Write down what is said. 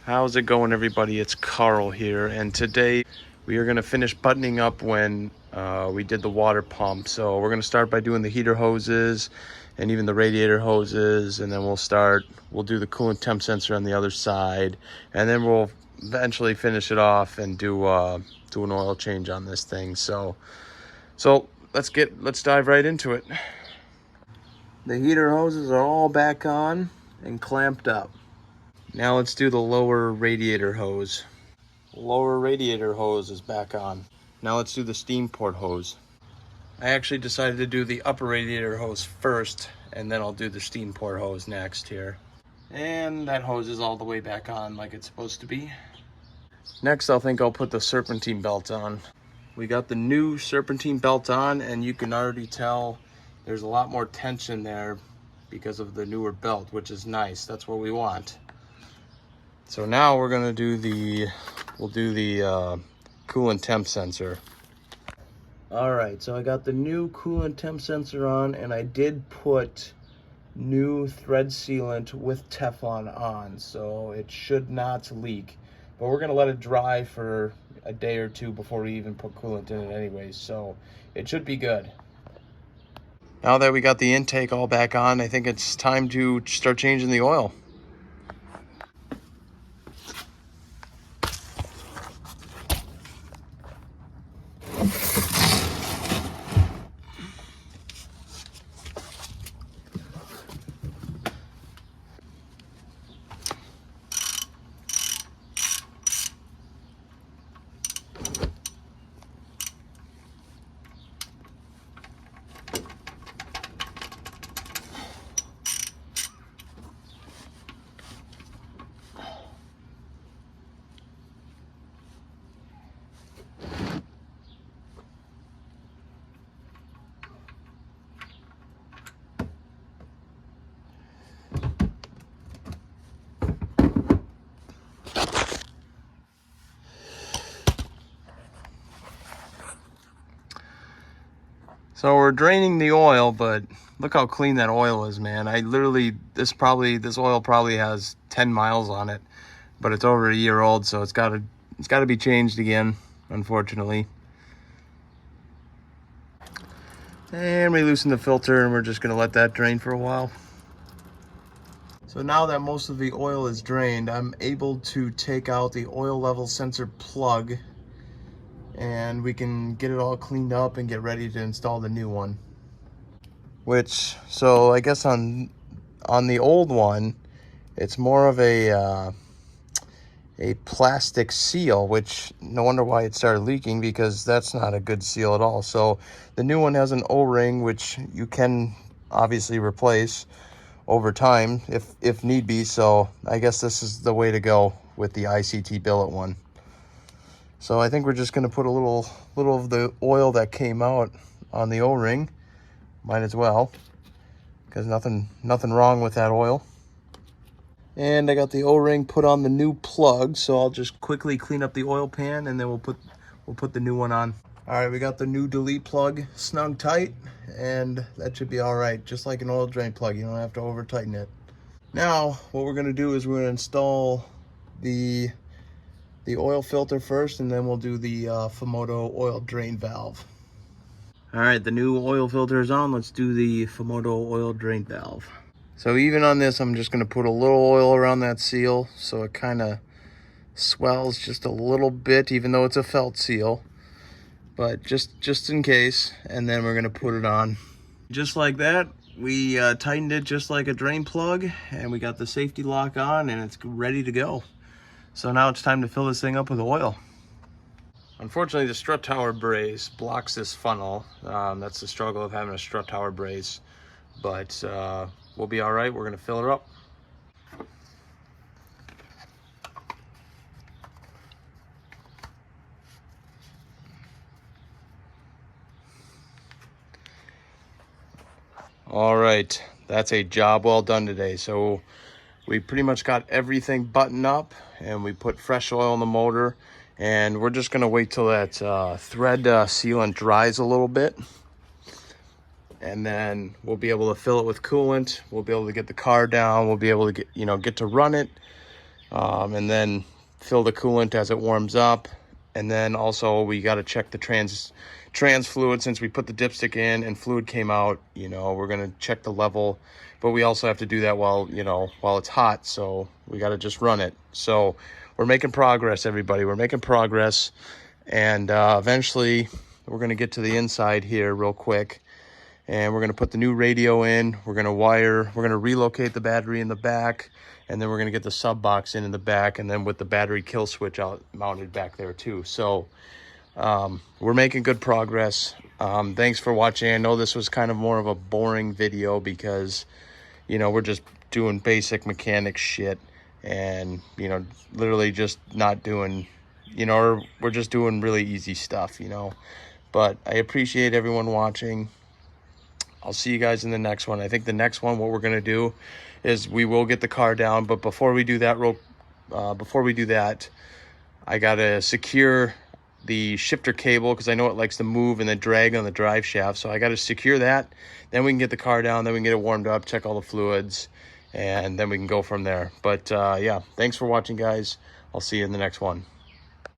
How's it going, everybody? It's Carl here, and today we are going to finish buttoning up when we did the water pump. So we're going to start by doing the heater hoses and even the radiator hoses, and then we'll do the coolant temp sensor on the other side, and then we'll eventually finish it off and do an oil change on this thing. So let's dive right into it. The heater hoses are all back on and clamped up. Now let's do the lower radiator hose. Lower radiator hose is back on. Now let's do the steam port hose. I actually decided to do the upper radiator hose first, and then I'll do the steam port hose next here. And that hose is all the way back on like it's supposed to be. Next, I'll put the serpentine belt on. We got the new serpentine belt on, and you can already tell there's a lot more tension there because of the newer belt, which is nice. That's what we want. So now we're gonna do the coolant temp sensor. All right, so I got the new coolant temp sensor on, and I did put new thread sealant with Teflon on, so it should not leak. But we're gonna let it dry for a day or two before we even put coolant in it anyways, so it should be good. Now that we got the intake all back on, I think it's time to start changing the oil. So we're draining the oil, but look how clean that oil is, man. This oil probably has 10 miles on it, but it's over a year old, so it's got to be changed again, unfortunately. And we loosen the filter, and we're just gonna let that drain for a while. So now that most of the oil is drained, I'm able to take out the oil level sensor plug, and we can get it all cleaned up and get ready to install the new one. So I guess on the old one, it's more of a plastic seal, which no wonder why it started leaking, because that's not a good seal at all. So the new one has an O-ring, which you can obviously replace over time if need be. So I guess this is the way to go with the ICT billet one. So I think we're just gonna put a little of the oil that came out on the O-ring. Might as well, because nothing wrong with that oil. And I got the O-ring put on the new plug, so I'll just quickly clean up the oil pan, and then we'll put the new one on. All right, we got the new delete plug snug tight, and that should be all right. Just like an oil drain plug, you don't have to over tighten it. Now what we're gonna do is we're gonna install the oil filter first, and then we'll do the Fumoto oil drain valve. All right, the new oil filter is on. Let's do the Fumoto oil drain valve. So even on this, I'm just gonna put a little oil around that seal so it kind of swells just a little bit, even though it's a felt seal, but just in case. And then we're gonna put it on. Just like that, we tightened it just like a drain plug, and we got the safety lock on, and it's ready to go. So now it's time to fill this thing up with oil. Unfortunately, the strut tower brace blocks this funnel. That's the struggle of having a strut tower brace, but we'll be all right. We're gonna fill her up. All right, that's a job well done today. So we pretty much got everything buttoned up, and we put fresh oil in the motor, and we're just gonna wait till that thread sealant dries a little bit, and then we'll be able to fill it with coolant. We'll be able to get the car down. We'll be able to get to run it. and then fill the coolant as it warms up. And then also we got to check the trans fluid. Since we put the dipstick in and fluid came out, you know, we're going to check the level, but we also have to do that while, you know, while it's hot. So we got to just run it. So we're making progress, everybody. We're making progress. And eventually we're going to get to the inside here real quick. And we're going to put the new radio in. We're going to relocate the battery in the back. And then we're going to get the sub box in the back. And then with the battery kill switch mounted back there too. So we're making good progress. Thanks for watching. I know this was kind of more of a boring video because, you know, we're just doing basic mechanic shit. And, you know, literally just not doing, you know, or we're just doing really easy stuff, you know. But I appreciate everyone watching. I'll see you guys in the next one. I think the next one, what we're going to do is we will get the car down. But before we do that, I got to secure the shifter cable because I know it likes to move and then drag on the drive shaft. So I got to secure that. Then we can get the car down. Then we can get it warmed up, check all the fluids, and then we can go from there. But yeah, thanks for watching, guys. I'll see you in the next one.